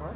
What?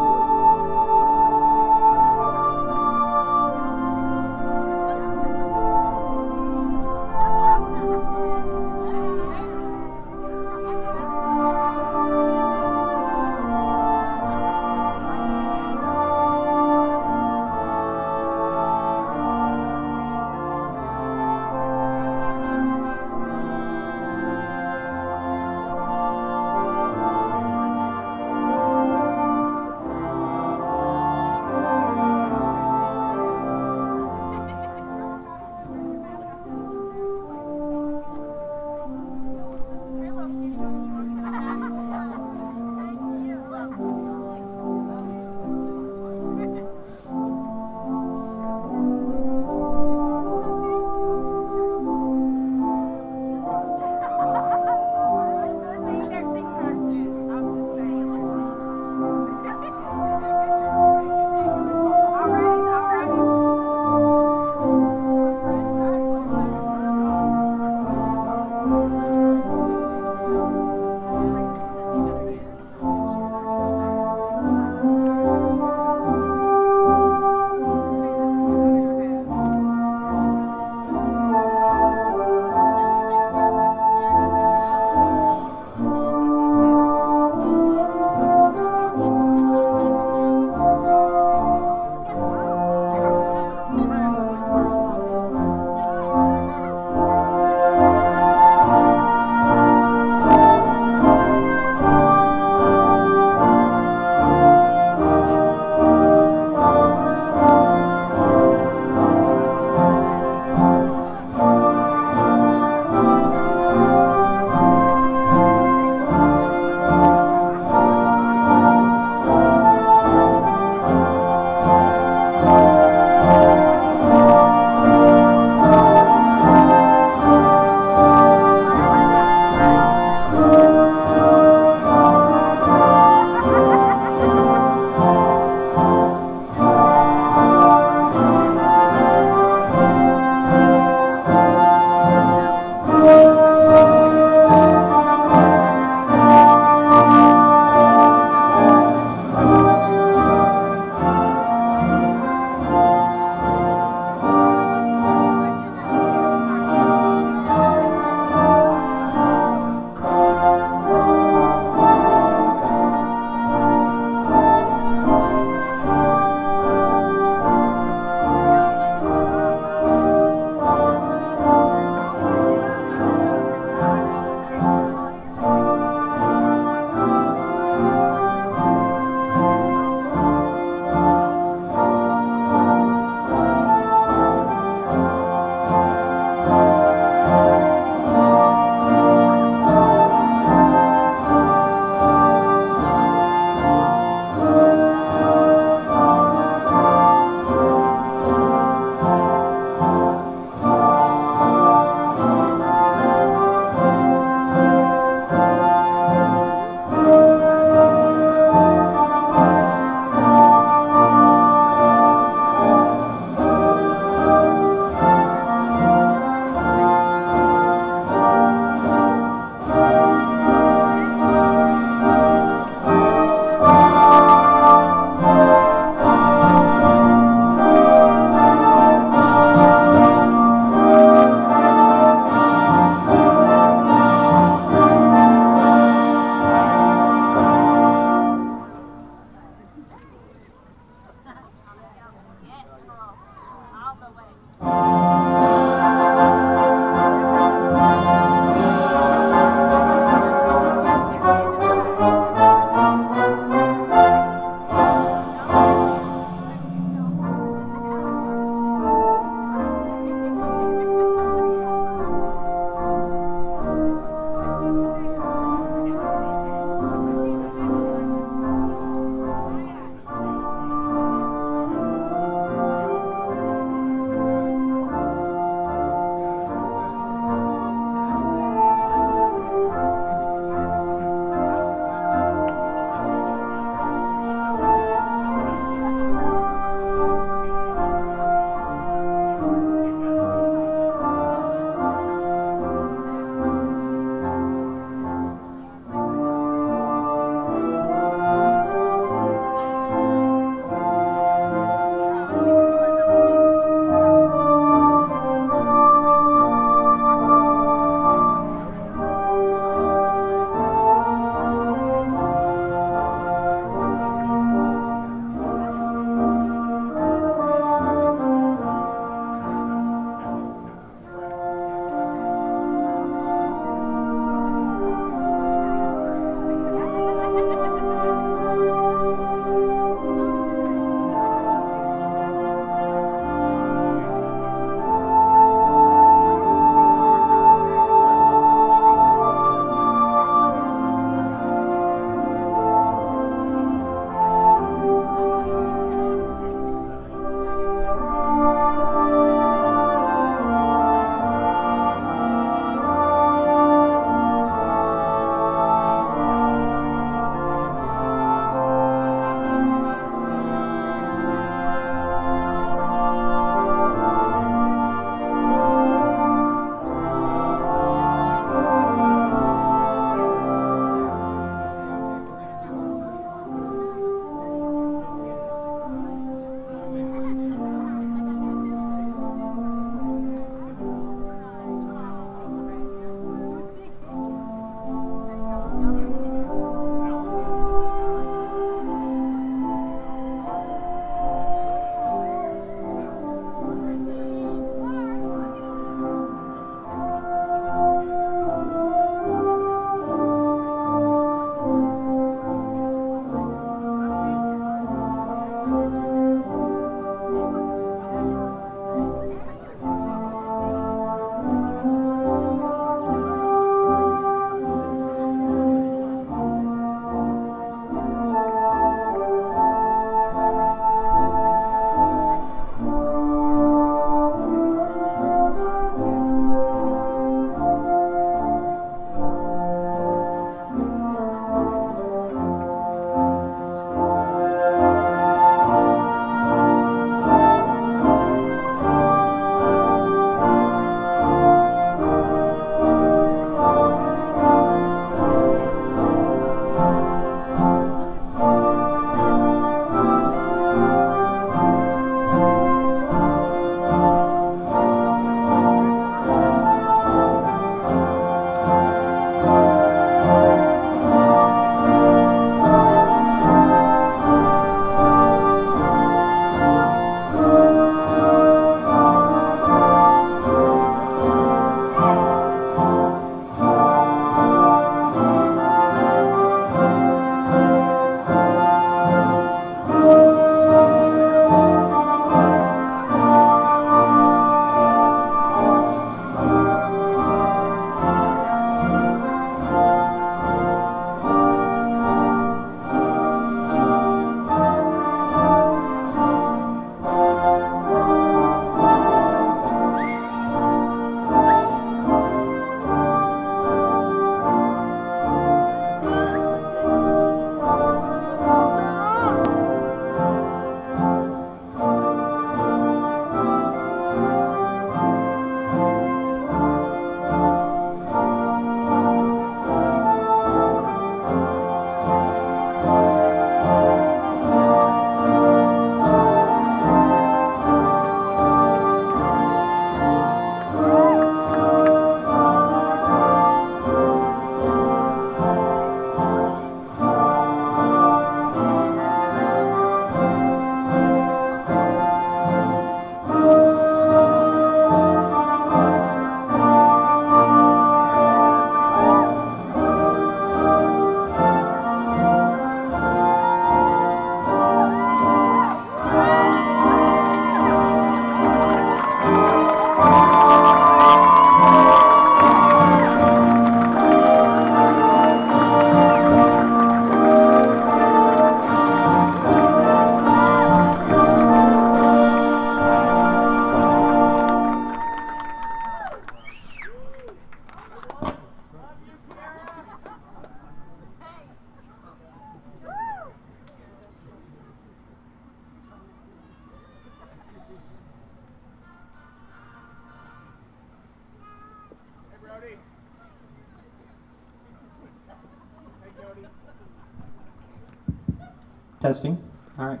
Testing. All right.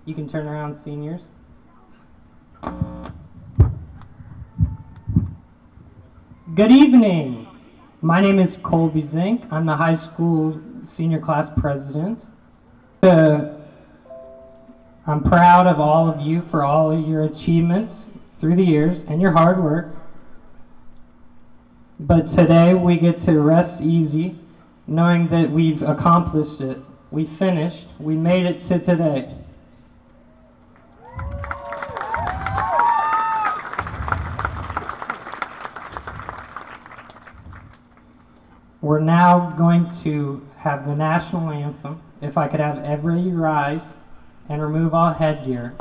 You can turn around, seniors. Good evening. My name is Colby Zink. I'm the high school senior class president. I'm proud of all of you for all of your achievements through the years and your hard work. But today we get to rest easy knowing that we've accomplished it. We finished. We made it to today. We're now going to have the national anthem. If I could have everybody rise and remove all headgear.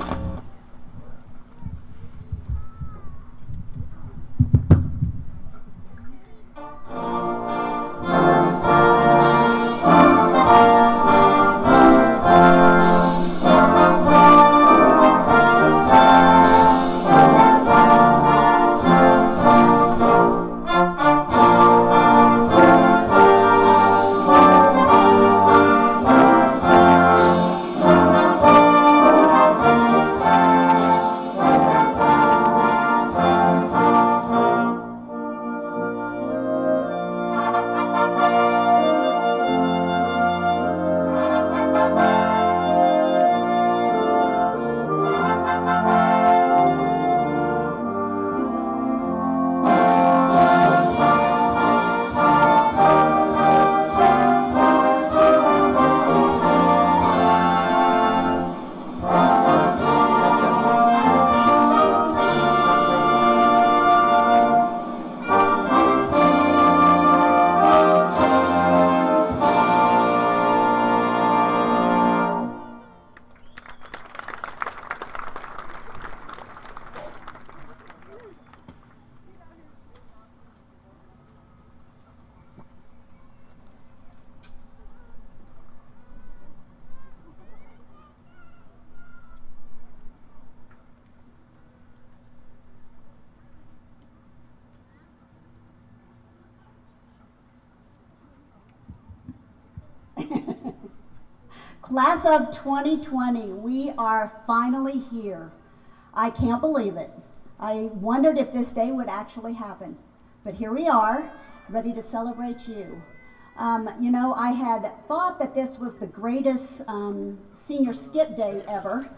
Class of 2020, we are finally here. I can't believe it. I wondered if this day would actually happen, but here we are, ready to celebrate you. You know, I had thought that this was the greatest senior skip day ever,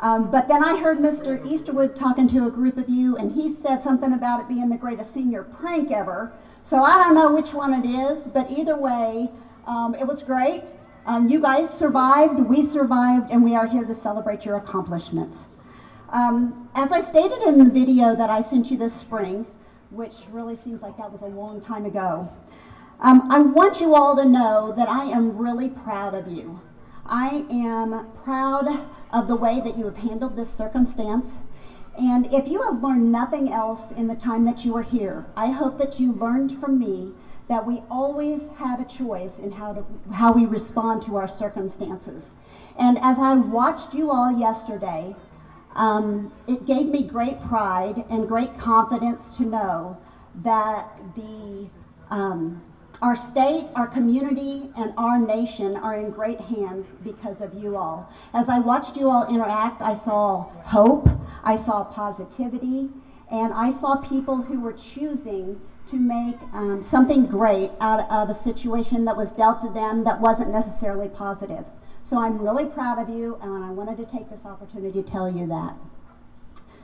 but then I heard Mr. Easterwood talking to a group of you, and he said something about it being the greatest senior prank ever. So I don't know which one it is, but either way, it was great. You guys survived, we survived, and we are here to celebrate your accomplishments. As I stated in the video that I sent you this spring, which really seems like that was a long time ago, I want you all to know that I am really proud of you. I am proud of the way that you have handled this circumstance. And if you have learned nothing else in the time that you are here, I hope that you learned from me that we always have a choice in how we respond to our circumstances. And as I watched you all yesterday, it gave me great pride and great confidence to know that our state, our community, and our nation are in great hands because of you all. As I watched you all interact, I saw hope, I saw positivity, and I saw people who were choosing to make something great out of a situation that was dealt to them that wasn't necessarily positive. So I'm really proud of you, and I wanted to take this opportunity to tell you that.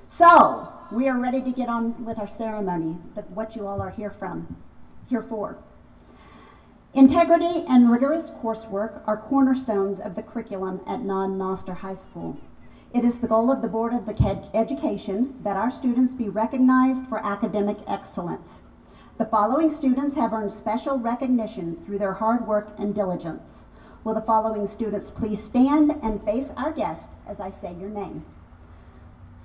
So we are ready to get on with our ceremony, what you all are here for. Integrity and rigorous coursework are cornerstones of the curriculum at Noster High School. It is the goal of the Board of Education that our students be recognized for academic excellence. The following students have earned special recognition through their hard work and diligence. Will the following students please stand and face our guest as I say your name?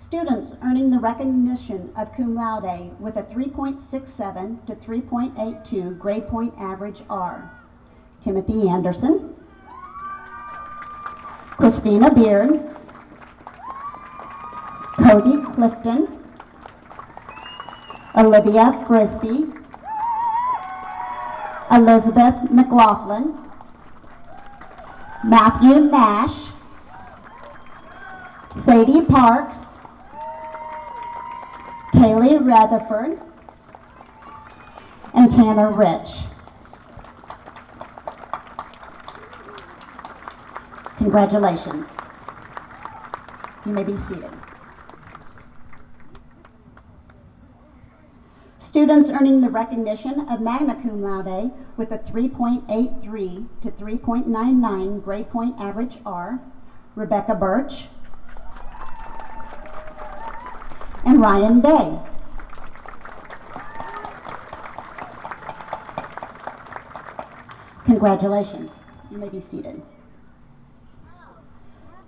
Students earning the recognition of cum laude with a 3.67 to 3.82 grade point average are Timothy Anderson, Christina Beard, Cody Clifton, Olivia Frisbee, Elizabeth McGlochlin, Matthew Nash, Sadie Parks, Kaylee Rutherford, and Tanner Rich. Congratulations. You may be seated. Students earning the recognition of magna cum laude with a 3.83 to 3.99 grade point average are Rebecca Birch and Ryan Day. Congratulations. You may be seated.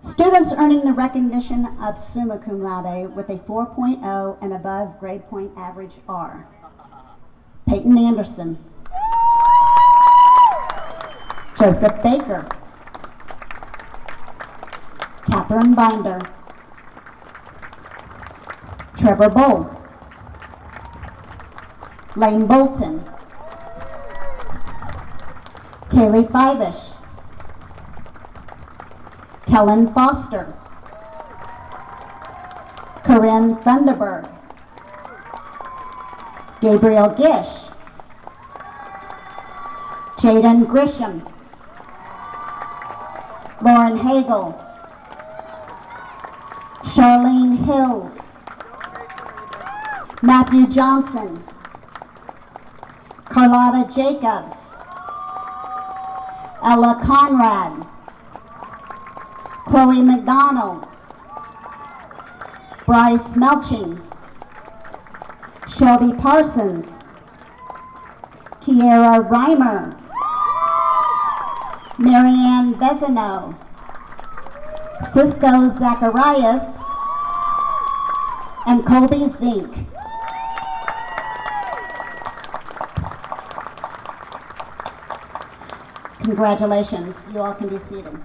Students earning the recognition of summa cum laude with a 4.0 and above grade point average are Peyton Anderson, Joseph Baker, Catherine Binder, Trevor Bull, Lane Bolton, Kaylee Fivish, Kellen Foster, Corinne Thunderberg, Gabriel Gish, Jaden Grisham, Lauren Hagel, Charlene Hills, Matthew Johnson, Carlotta Jacobs, Ella Conrad, Chloe McDonald, Bryce Melching, Shelby Parsons, Kiera Reimer, Marianne Vezino, Cisco Zacharias, and Colby Zink. Congratulations. You all can be seated.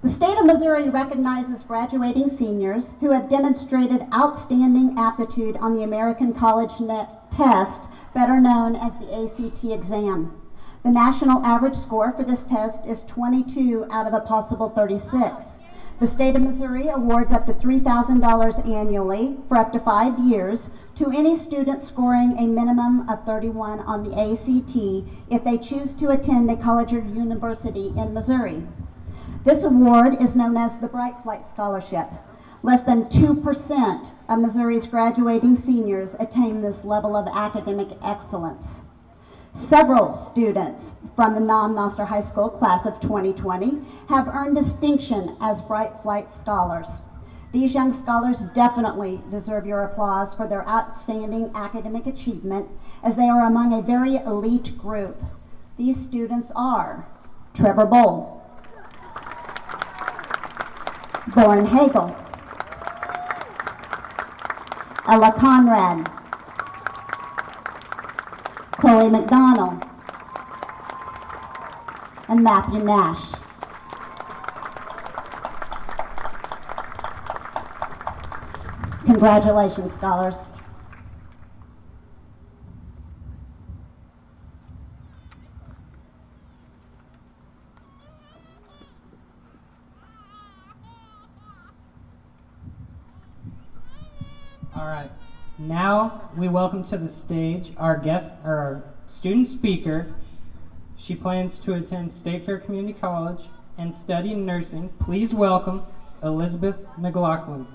The state of Missouri recognizes graduating seniors who have demonstrated outstanding aptitude on the American College Net test, better known as the ACT exam. The national average score for this test is 22 out of a possible 36. The state of Missouri awards up to $3,000 annually for up to 5 years to any student scoring a minimum of 31 on the ACT if they choose to attend a college or university in Missouri. This award is known as the Bright Flight Scholarship. Less than 2% of Missouri's graduating seniors attain this level of academic excellence. Several students from the non-Noster High School class of 2020 have earned distinction as Bright Flight Scholars. These young scholars definitely deserve your applause for their outstanding academic achievement, as they are among a very elite group. These students are Trevor Bull, Lauren Hagel, Ella Conrad, Chloe McDonald, and Matthew Nash. Congratulations, scholars. All right, now we welcome to the stage our student speaker. She plans to attend State Fair Community College and study nursing. Please welcome Elizabeth McGlochlin.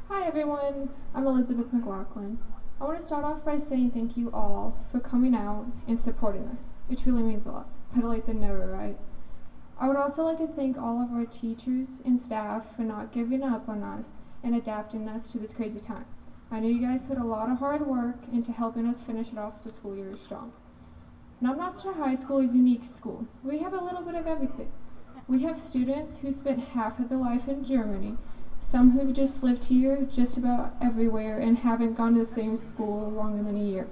Hi everyone, I'm Elizabeth McGlochlin. I want to start off by saying thank you all for coming out and supporting us. It truly means a lot. Better late than never, right? I would also like to thank all of our teachers and staff for not giving up on us and adapting us to this crazy time. I know you guys put a lot of hard work into helping us finish it off the school year strong. Now, Noster High School is a unique school. We have a little bit of everything. We have students who spent half of their life in Germany, some who've just lived here just about everywhere and haven't gone to the same school longer than a year.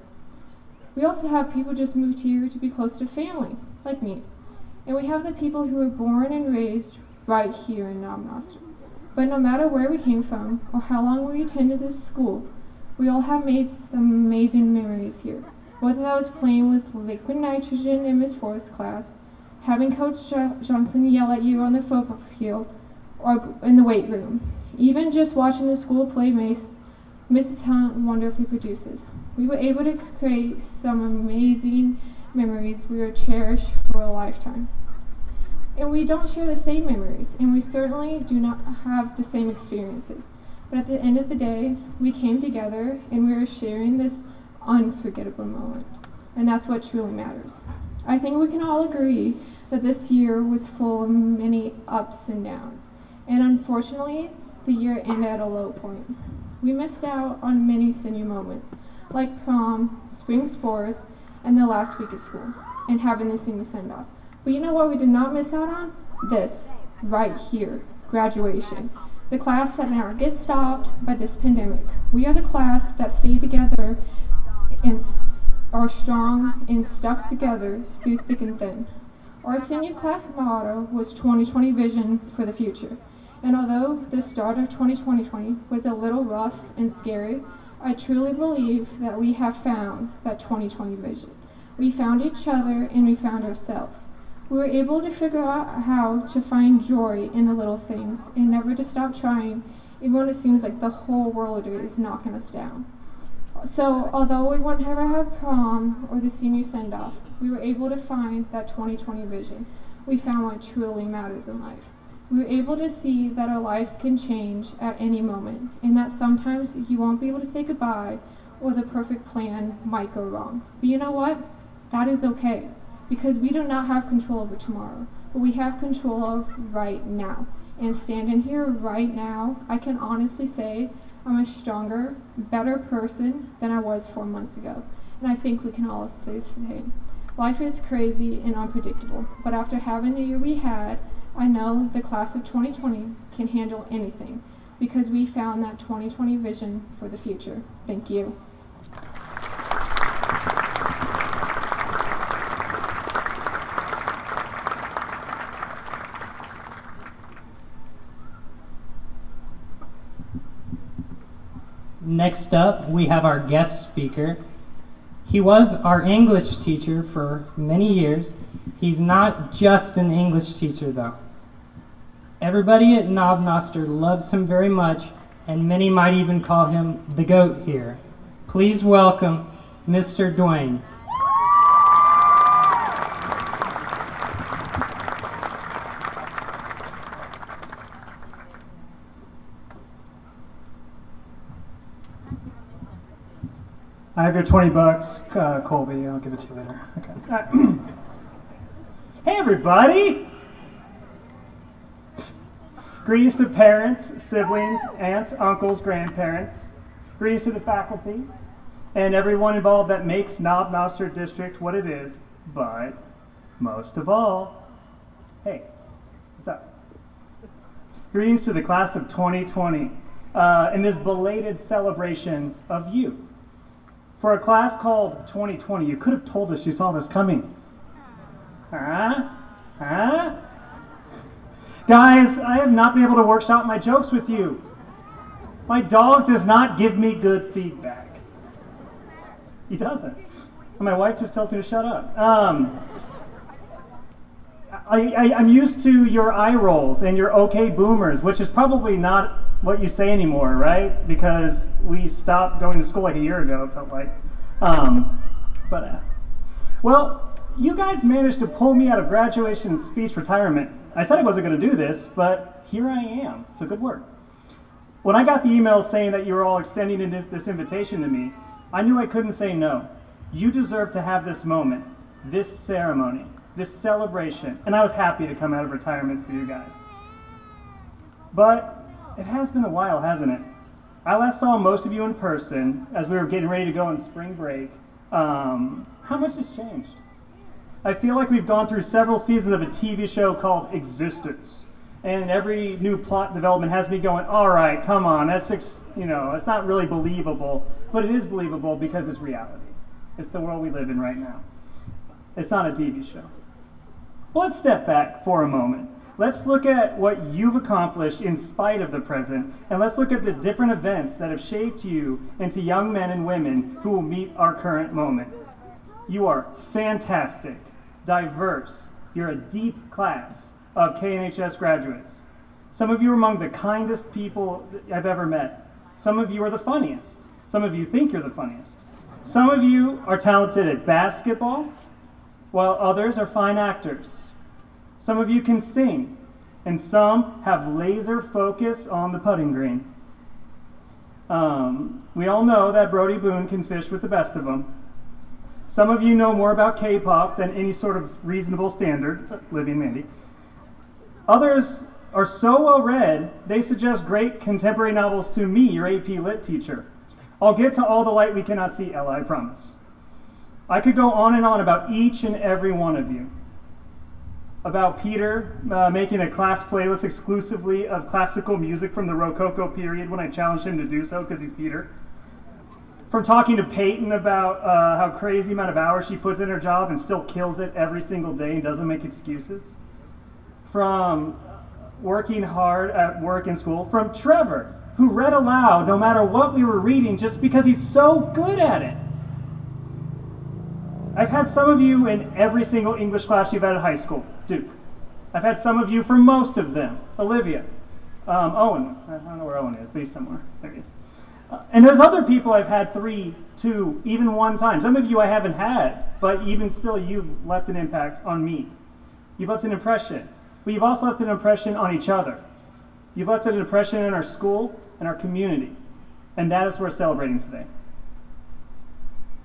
We also have people just moved here to be close to family, like me. And we have the people who were born and raised right here in Noster. But no matter where we came from or how long we attended this school, we all have made some amazing memories here. Whether that was playing with liquid nitrogen in Miss Forrest's class, having Coach Johnson yell at you on the football field, or in the weight room, even just watching the school play Mrs. Hunt wonderfully produces. We were able to create some amazing memories we will cherish for a lifetime. And we don't share the same memories, and we certainly do not have the same experiences. But at the end of the day, we came together and we are sharing this unforgettable moment. And that's what truly matters. I think we can all agree that this year was full of many ups and downs. And unfortunately, the year ended at a low point. We missed out on many senior moments, like prom, spring sports, and the last week of school, and having the senior send-off. But you know what we did not miss out on? This, right here, graduation. The class that never gets stopped by this pandemic. We are the class that stayed together and are strong and stuck together through thick and thin. Our senior class motto was 2020 vision for the future. And although the start of 2020 was a little rough and scary, I truly believe that we have found that 2020 vision. We found each other and we found ourselves. We were able to figure out how to find joy in the little things and never to stop trying, even when it seems like the whole world is knocking us down. So, although we won't ever have prom or the senior send-off, we were able to find that 2020 vision. We found what truly matters in life. We were able to see that our lives can change at any moment, and that sometimes you won't be able to say goodbye or the perfect plan might go wrong. But you know what? That is okay. Because we do not have control over tomorrow, but we have control of right now. And standing here right now, I can honestly say I'm a stronger, better person than I was 4 months ago. And I think we can all say the same. Life is crazy and unpredictable, but after having the year we had, I know the class of 2020 can handle anything because we found that 2020 vision for the future. Thank you. Next up, we have our guest speaker. He was our English teacher for many years. He's not just an English teacher, though. Everybody at Noster loves him very much, and many might even call him the GOAT here. Please welcome Mr. Duane. I have your $20, Colby. I'll give it to you later. Okay. Hey, everybody! Greetings to parents, siblings, aunts, uncles, grandparents. Greetings to the faculty and everyone involved that makes Noster District what it is. But most of all, hey, what's up? Greetings to the class of 2020 in this belated celebration of you. For a class called 2020, you could have told us you saw this coming. Huh? Guys, I have not been able to workshop my jokes with you. My dog does not give me good feedback. He doesn't. And my wife just tells me to shut up. I'm used to your eye rolls and your okay boomers, which is probably not what you say anymore, right? Because we stopped going to school like a year ago, it felt like. Well, you guys managed to pull me out of graduation speech retirement. I said I wasn't going to do this, but here I am. So good work. When I got the email saying that you were all extending this invitation to me, I knew I couldn't say no. You deserve to have this moment, this ceremony, this celebration, and I was happy to come out of retirement for you guys. But it has been a while, hasn't it? I last saw most of you in person as we were getting ready to go on spring break. How much has changed? I feel like we've gone through several seasons of a TV show called Existence. And every new plot development has me going, all right, come on, it's not really believable. But it is believable because it's reality. It's the world we live in right now. It's not a TV show. Well, let's step back for a moment. Let's look at what you've accomplished in spite of the present, and let's look at the different events that have shaped you into young men and women who will meet our current moment. You are fantastic, diverse. You're a deep class of KNHS graduates. Some of you are among the kindest people I've ever met. Some of you are the funniest. Some of you think you're the funniest. Some of you are talented at basketball, while others are fine actors. Some of you can sing, and some have laser focus on the putting green. We all know that Brody Boone can fish with the best of them. Some of you know more about K-pop than any sort of reasonable standard, Libby and Mandy. Others are so well read, they suggest great contemporary novels to me, your AP Lit teacher. I'll get to all the light we cannot see, Ella, I promise. I could go on and on about each and every one of you. About Peter making a class playlist exclusively of classical music from the Rococo period when I challenged him to do so because he's Peter. From talking to Peyton about how crazy amount of hours she puts in her job and still kills it every single day and doesn't make excuses. From working hard at work and school. From Trevor, who read aloud no matter what we were reading just because he's so good at it. I've had some of you in every single English class you've had at high school, Duke. I've had some of you for most of them, Olivia. Owen, I don't know where Owen is, but he's somewhere. There he is. And there's other people I've had 3, 2, even 1 time. Some of you I haven't had, but even still you've left an impact on me. You've left an impression, but you've also left an impression on each other. You've left an impression in our school and our community, and that is what we're celebrating today.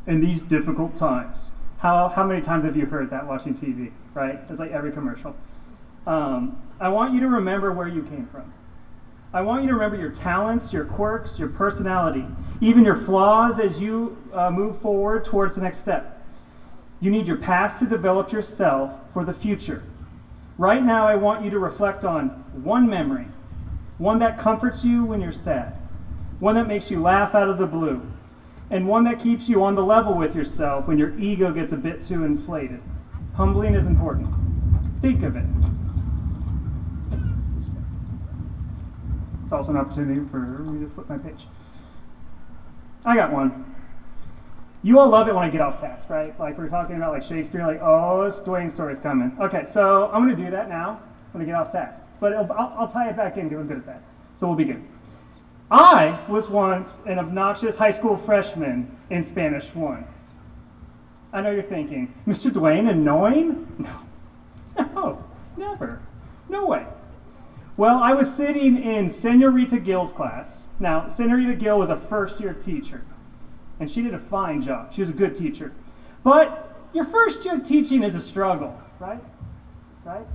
In these difficult times. How many times have you heard that watching TV, right? It's like every commercial. I want you to remember where you came from. I want you to remember your talents, your quirks, your personality, even your flaws as you move forward towards the next step. You need your past to develop yourself for the future. Right now, I want you to reflect on one memory, one that comforts you when you're sad, one that makes you laugh out of the blue, and one that keeps you on the level with yourself when your ego gets a bit too inflated. Humbling is important. Think of it. It's also an opportunity for me to flip my page. I got one. You all love it when I get off task, right? Like we're talking about like Shakespeare, like, oh, this Duane story's coming. Okay, so I'm going to do that now when I get off task. But I'll tie it back in because I'm good at that. So we'll be good. I was once an obnoxious high school freshman in Spanish 1. I know you're thinking, Mr. Duane, annoying? No, never. No way. Well, I was sitting in Senorita Gill's class. Now, Senorita Gill was a first-year teacher, and she did a fine job. She was a good teacher. But your first year teaching is a struggle, right? Right?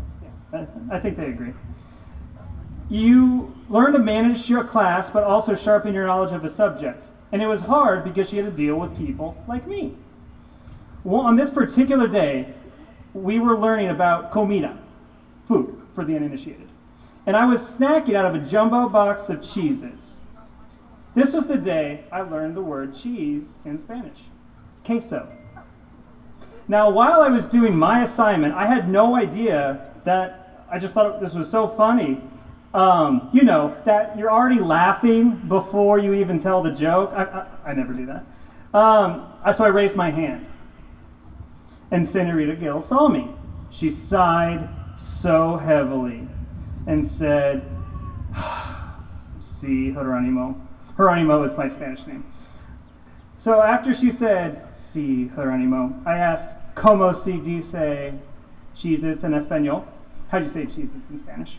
Yeah, I think they agree. You learn to manage your class, but also sharpen your knowledge of a subject. And it was hard because you had to deal with people like me. Well, on this particular day, we were learning about comida, food for the uninitiated. And I was snacking out of a jumbo box of Cheez-Its. This was the day I learned the word cheese in Spanish, queso. Now, while I was doing my assignment, I had no idea that, I just thought this was so funny. You know, that you're already laughing before you even tell the joke. I never do that. So I raised my hand. And Senorita Gill saw me. She sighed so heavily and said, Si, Geronimo. Geronimo is my Spanish name. So after she said, Si, Geronimo, I asked, ¿Cómo se dice Cheez-Its en español? How do you say Cheez-Its in Spanish?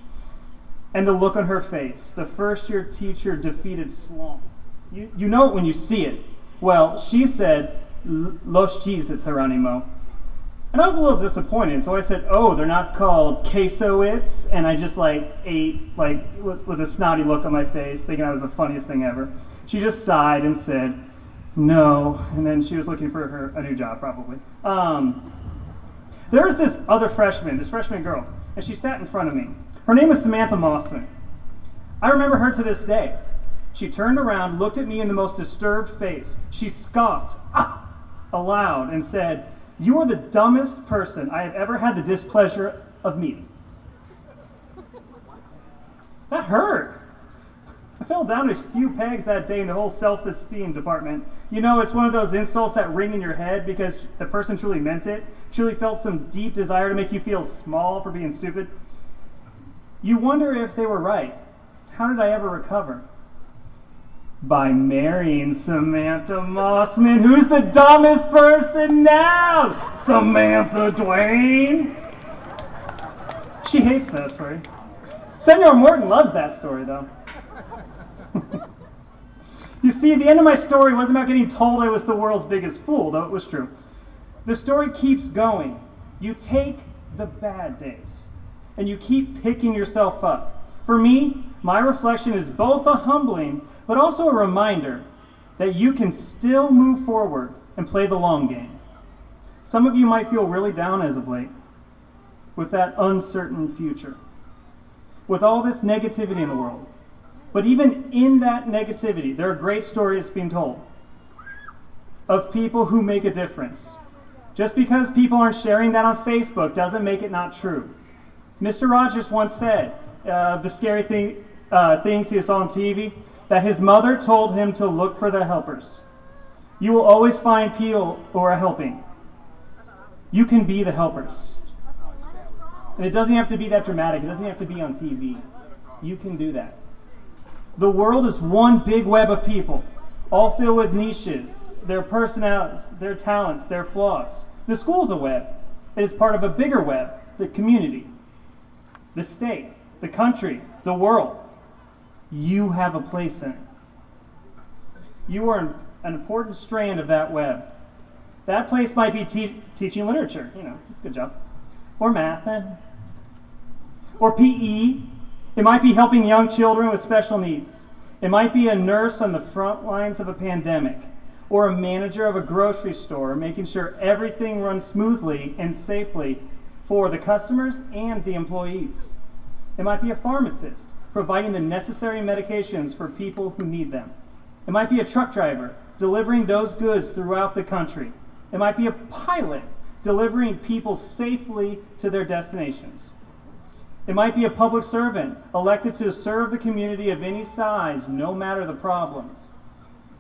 And the look on her face, the first-year teacher defeated slump. You know it when you see it. Well, she said, Los Cheez-Its, Geronimo. And I was a little disappointed, so I said, oh, they're not called queso-its, and I just ate with a snotty look on my face, thinking I was the funniest thing ever. She just sighed and said, no, and then she was looking for a new job, probably. There was this other freshman, this freshman girl, and she sat in front of me. Her name was Samantha Mossman. I remember her to this day. She turned around, looked at me in the most disturbed face. She scoffed aloud and said, You are the dumbest person I have ever had the displeasure of meeting. That hurt. I fell down a few pegs that day in the whole self-esteem department. You know, it's one of those insults that ring in your head because the person truly meant it, truly felt some deep desire to make you feel small for being stupid. You wonder if they were right. How did I ever recover? By marrying Samantha Mossman. Who's the dumbest person now? Samantha Duane. She hates that story. Senor Morton loves that story, though. You see, the end of my story wasn't about getting told I was the world's biggest fool, though it was true. The story keeps going. You take the bad days, and you keep picking yourself up. For me, my reflection is both a humbling, but also a reminder that you can still move forward and play the long game. Some of you might feel really down as of late with that uncertain future, with all this negativity in the world. But even in that negativity, there are great stories being told of people who make a difference. Just because people aren't sharing that on Facebook doesn't make it not true. Mr. Rogers once said, the scary things he saw on TV, that his mother told him to look for the helpers. You will always find people who are helping. You can be the helpers. And it doesn't have to be that dramatic. It doesn't have to be on TV. You can do that. The world is one big web of people, all filled with niches, their personalities, their talents, their flaws. The school's a web. It is part of a bigger web, the community, the state, the country, the world. You have a place in it. You are an important strand of that web. That place might be teaching literature, it's a good job, or math, or PE. It might be helping young children with special needs. It might be a nurse on the front lines of a pandemic, or a manager of a grocery store, making sure everything runs smoothly and safely for the customers and the employees. It might be a pharmacist, providing the necessary medications for people who need them. It might be a truck driver, delivering those goods throughout the country. It might be a pilot, delivering people safely to their destinations. It might be a public servant, elected to serve the community of any size, no matter the problems.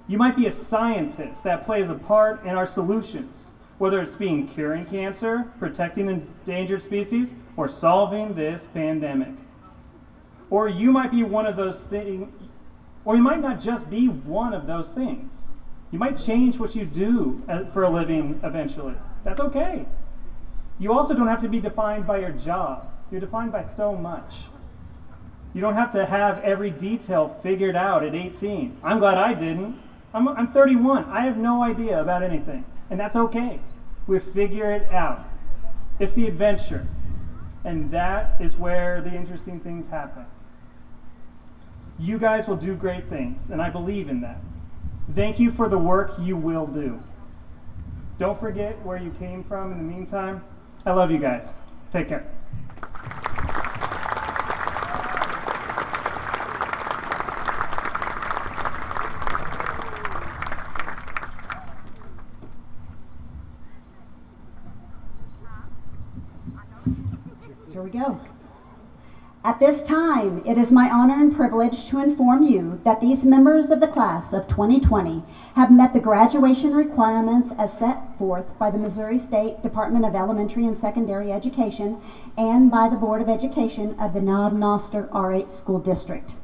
You might be a scientist that plays a part in our solutions, whether it's curing cancer, protecting endangered species, or solving this pandemic. Or you might be one of those things, or you might not just be one of those things. You might change what you do for a living eventually. That's okay. You also don't have to be defined by your job. You're defined by so much. You don't have to have every detail figured out at 18. I'm glad I didn't. I'm 31. I have no idea about anything. And that's okay. We figure it out. It's the adventure. And that is where the interesting things happen. You guys will do great things, and I believe in that. Thank you for the work you will do. Don't forget where you came from in the meantime. I love you guys. Take care. Here we go. At this time, it is my honor and privilege to inform you that these members of the class of 2020 have met the graduation requirements as set forth by the Missouri State Department of Elementary and Secondary Education and by the Board of Education of the Noster R-VIII School District.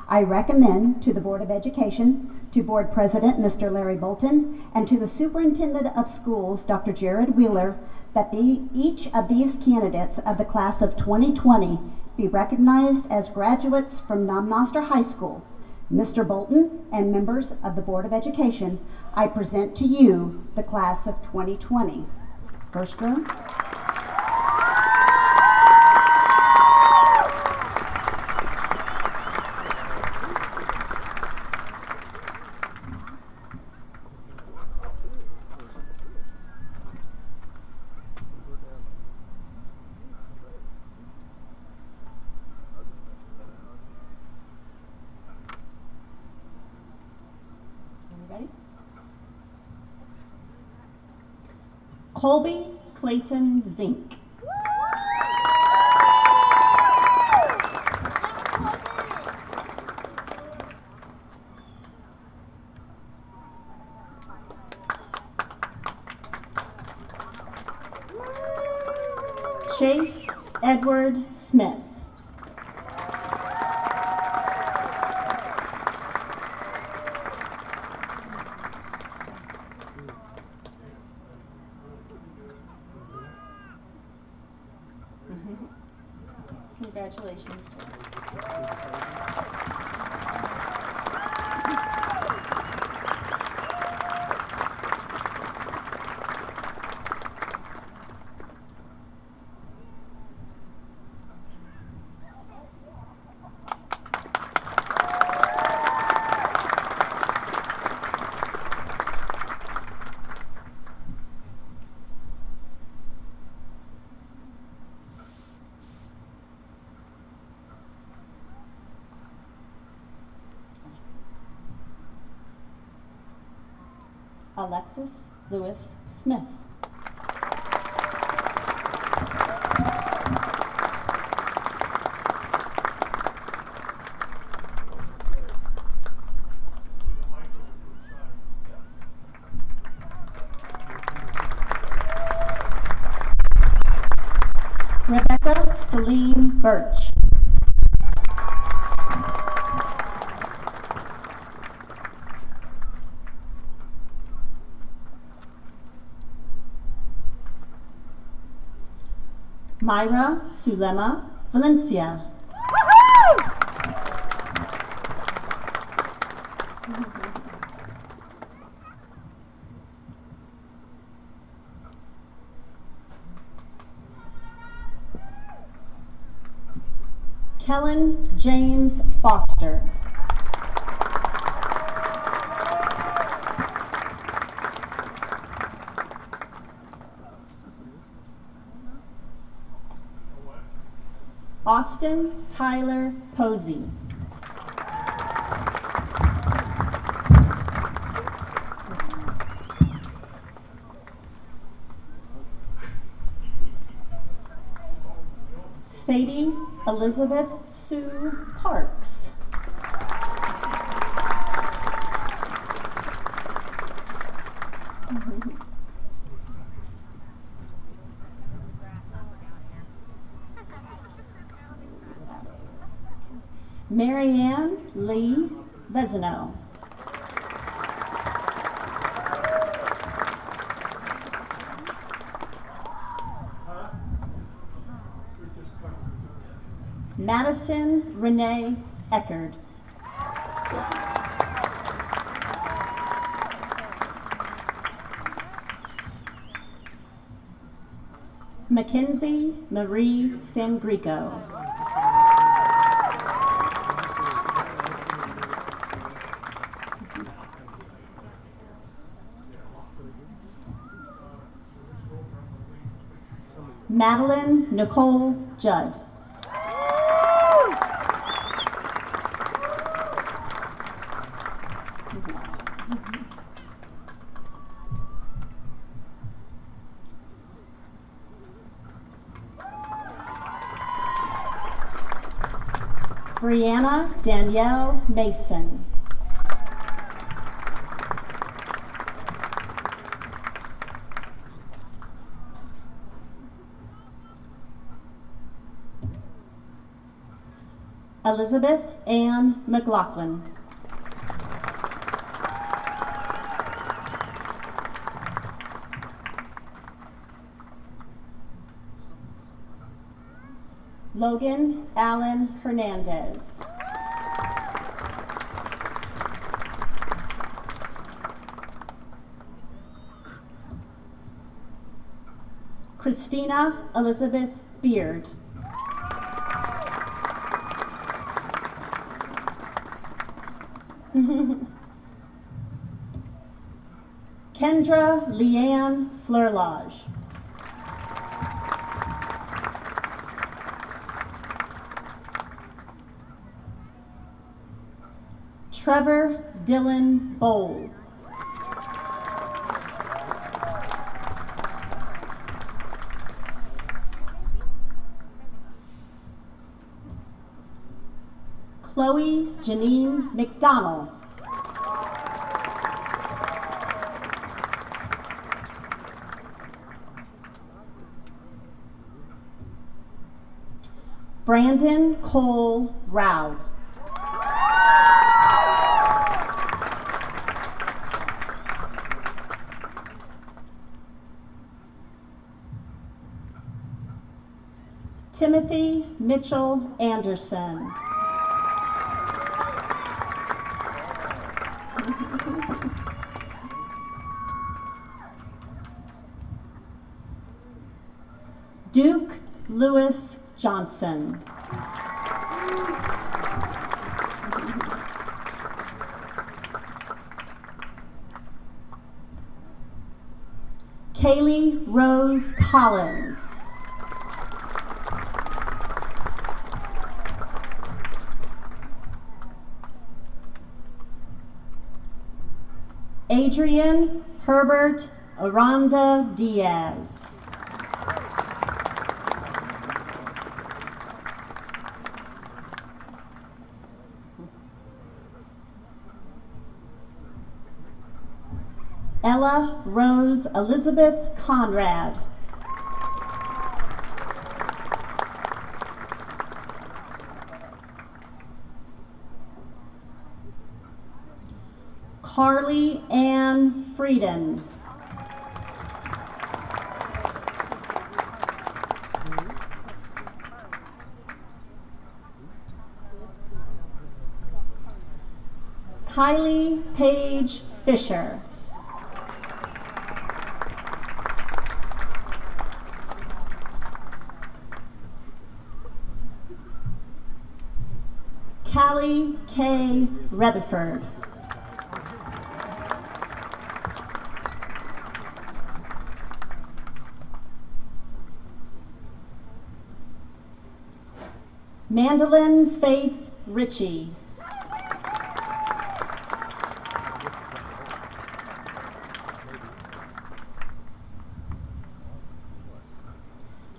I recommend to the Board of Education, to Board President Mr. Larry Bolton, and to the Superintendent of Schools, Dr. Jared Wheeler, that each of these candidates of the class of 2020 be recognized as graduates from Noster High School. Mr. Bolton and members of the Board of Education, I present to you the class of 2020. First row. Colby Clayton Zink. Chase Edward Smith. Congratulations, Chase. Alexis Lewis Smith. Rebecca Celine Birch. Myra Sulema Valencia. Kellen James Foster. Austin Tyler Posey. Sadie Elizabeth Sue Parks. Marianne Lee Vezino. Madison Renee Eckerd. Mackenzie Marie Sangrico. Madeline Nicole Judd. Brianna Danielle Mason. Elizabeth Ann McGlochlin. Logan Allen Hernandez. Christina Elizabeth Beard. Kendra Leanne Fleurlage. Trevor Dylan Bowl. Chloe Janine McDonald. Brandon Cole Roud. Timothy Mitchell Anderson. Duke Lewis Johnson. Kaylee Rose Collins. Adrian Herbert Aranda Diaz. Ella Rose Elizabeth Conrad. Carly Ann Frieden. Kylie Paige Fisher. Callie K. Rutherford. Mandolin Faith Ritchie.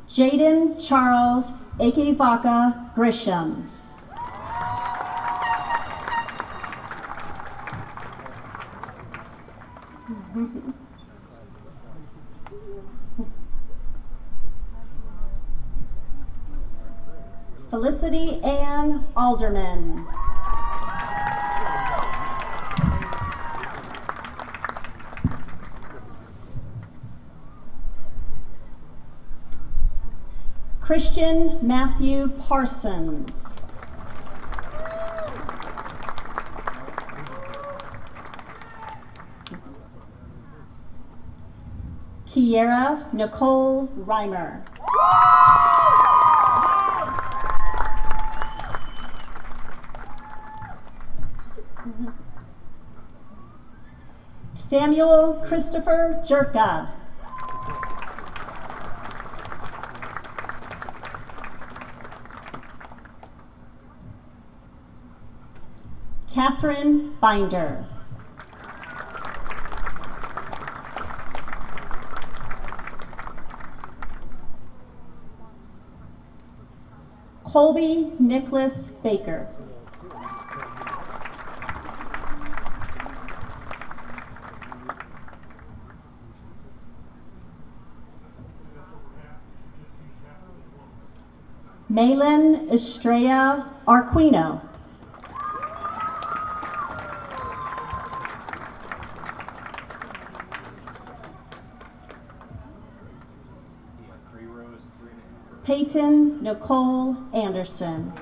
Jaden Charles Akevaka Grisham. Felicity Ann Alderman. Christian Matthew Parsons. Kiera Nicole Reimer. Samuel Christopher Jerka. Catherine Binder. Colby Nicholas Baker. Malin Estrella Arquino. Peyton Nicole Anderson.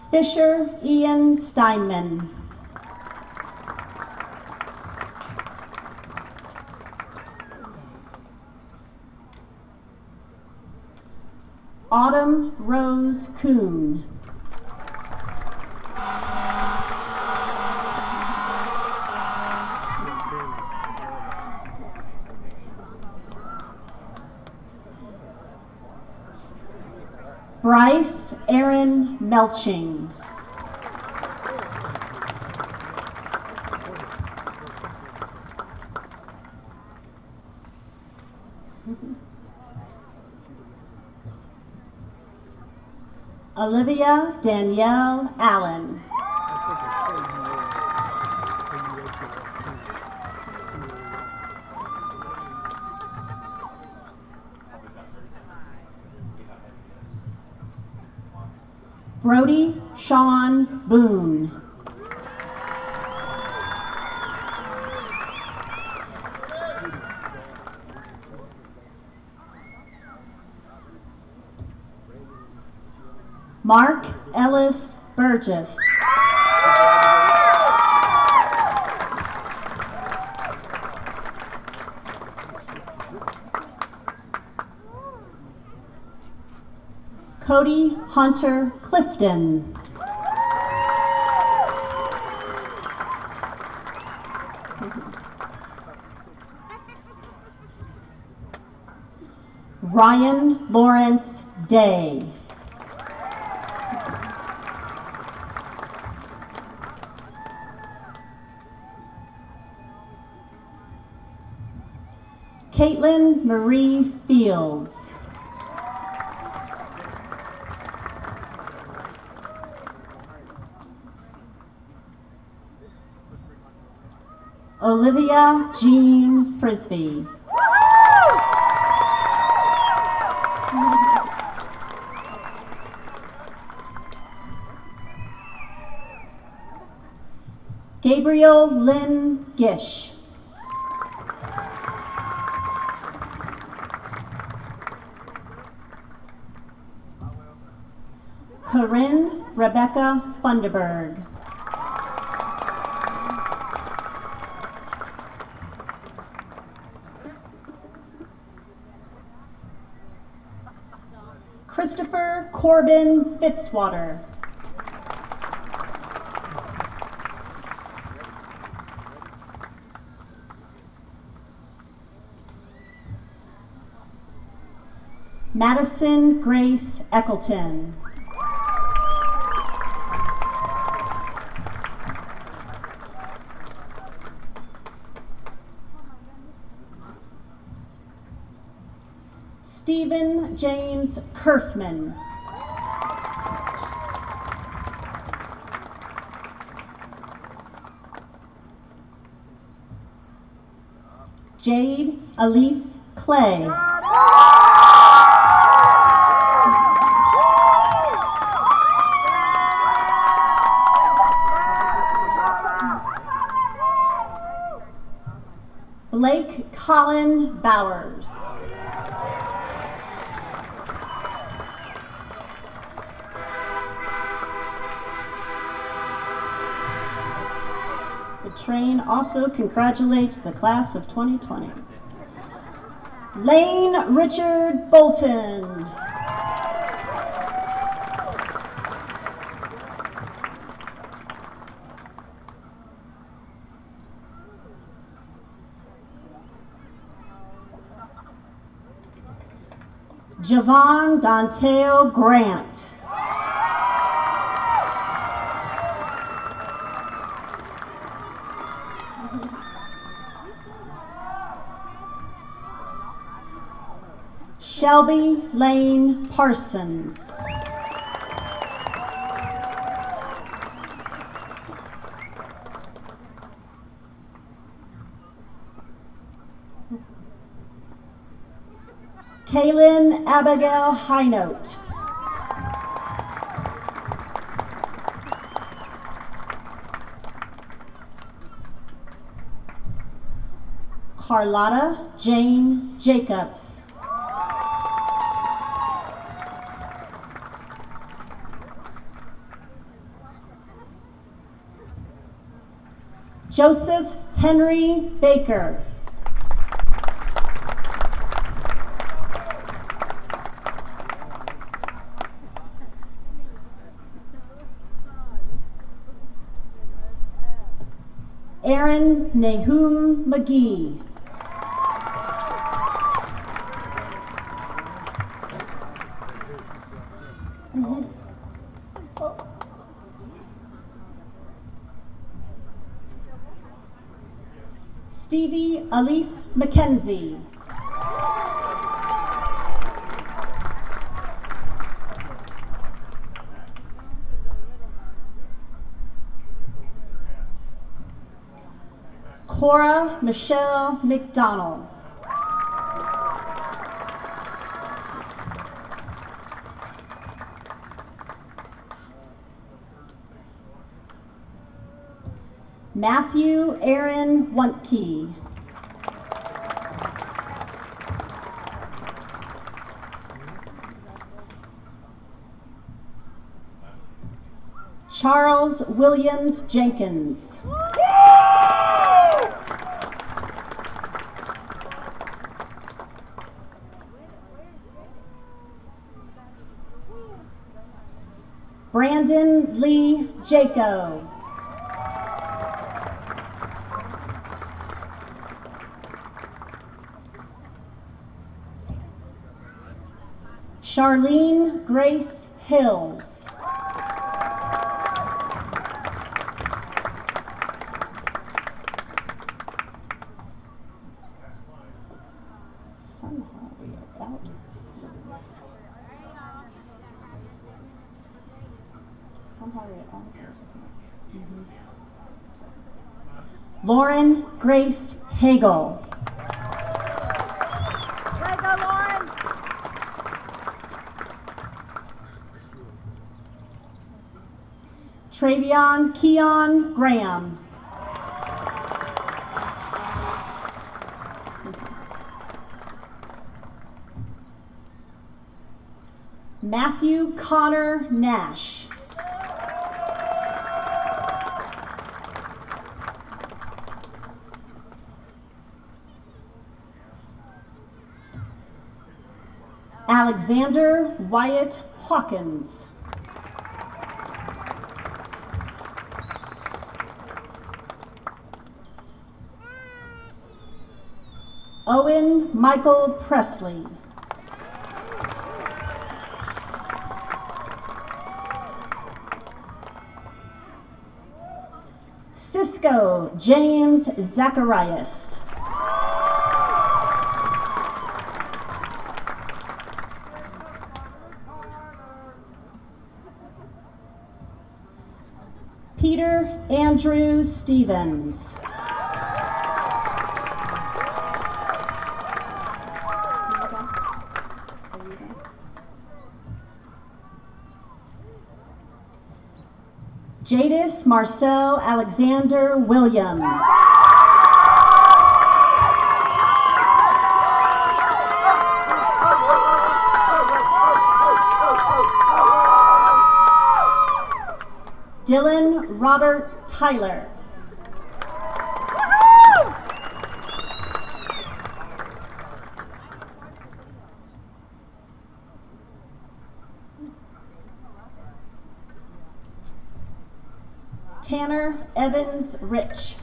Fisher Ian Steinman. Autumn Rose Kuhn. Bryce Aaron Melching. Olivia Danielle Allen. Brody Sean Boone. Mark Ellis Burgess. Cody Hunter Clifton. Ryan Lawrence Day. Caitlin Marie Fields. Olivia Jean Frisbee. Gabriel Lynn Gish. Corinne Rebecca Funderburg. Christopher Corbin Fitzwater. Madison Grace Eccleton. Stephen James Kerfman. Jade Elise Clay. Blake Colin Bowers. The train also congratulates the class of 2020. Lane Richard Bolton. Javon Dantale Grant. Shelby Lane Parsons. Kaylin Abigail Highnote. Carlotta Jane Jacobs. Joseph Henry Baker. Aaron Nahum McGee. Stevie Elise McKenzie. Cora Michelle McDonald. Matthew Aaron Wuntke. Charles Williams Jenkins. Brandon Lee Jaco. Charlene Grace Hills. Somehow we are out. Somehow we are out. Lauren Grace Hagel. Travion Keon Graham. Matthew Connor Nash. Alexander Wyatt Hawkins. Owen Michael Presley. Cisco James Zacharias. Peter Andrew Stevens. Jadis Marcel Alexander Williams. Dylan Robert Tyler. Tanner Evans Rich.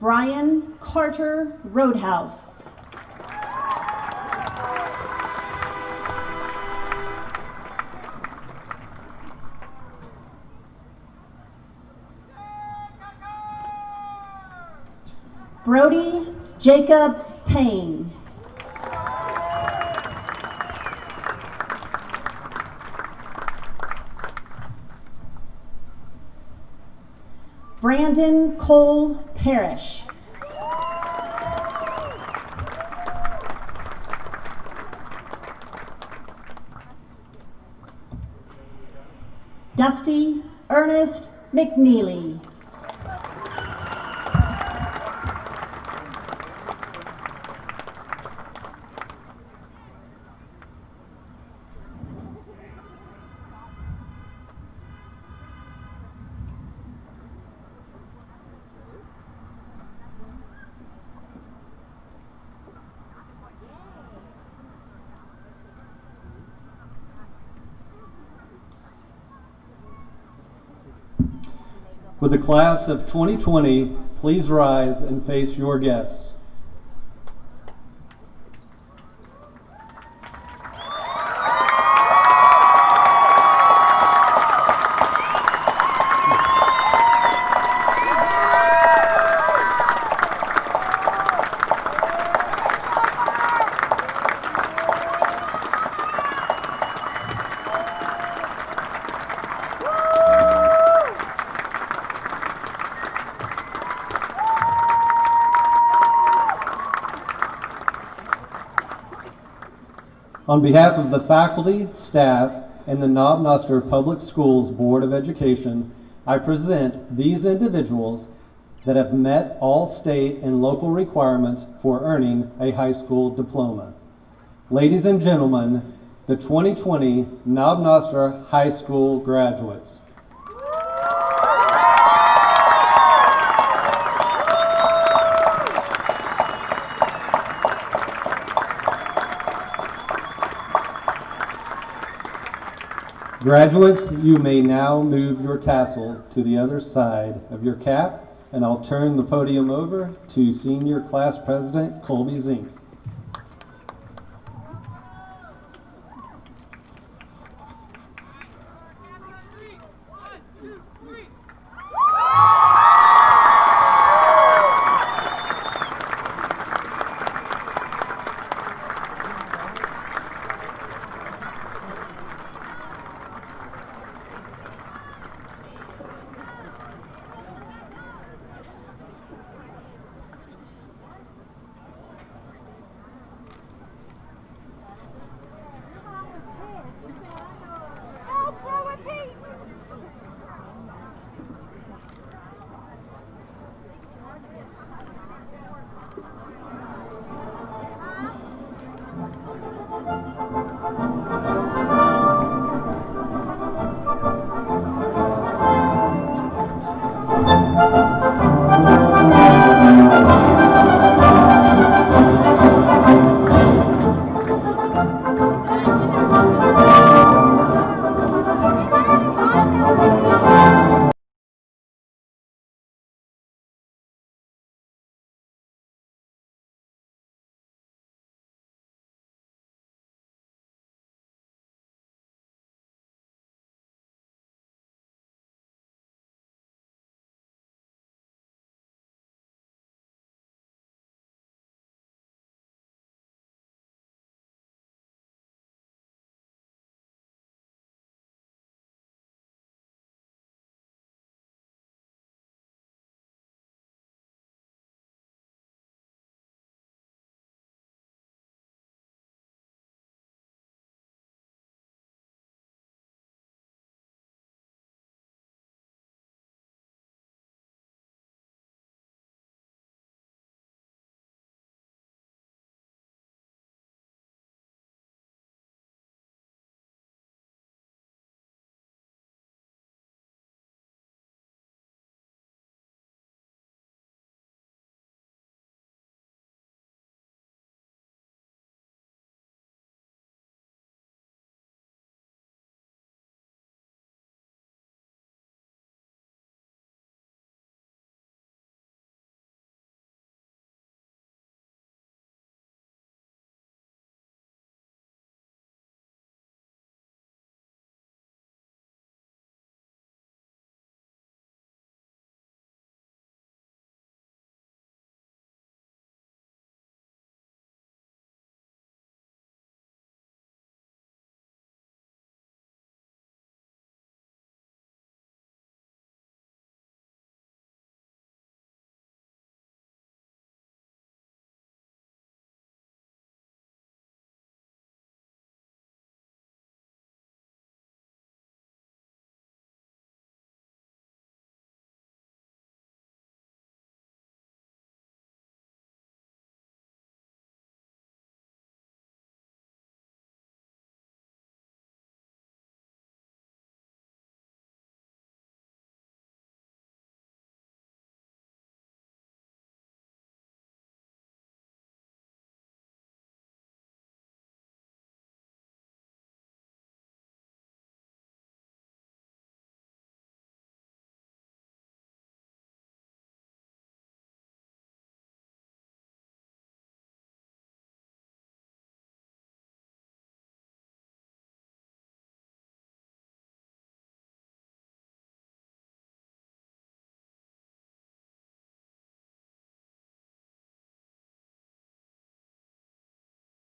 Brian Carter Roadhouse. Brody Jacob Payne. Brandon Cole Parrish. Dusty Ernest McNeely. Would the class of 2020 please rise and face your guests? On behalf of the faculty, staff, and the Noster Public Schools Board of Education, I present these individuals that have met all state and local requirements for earning a high school diploma. Ladies and gentlemen, the 2020 Noster High School graduates. Graduates, you may now move your tassel to the other side of your cap, and I'll turn the podium over to Senior Class President Colby Zink.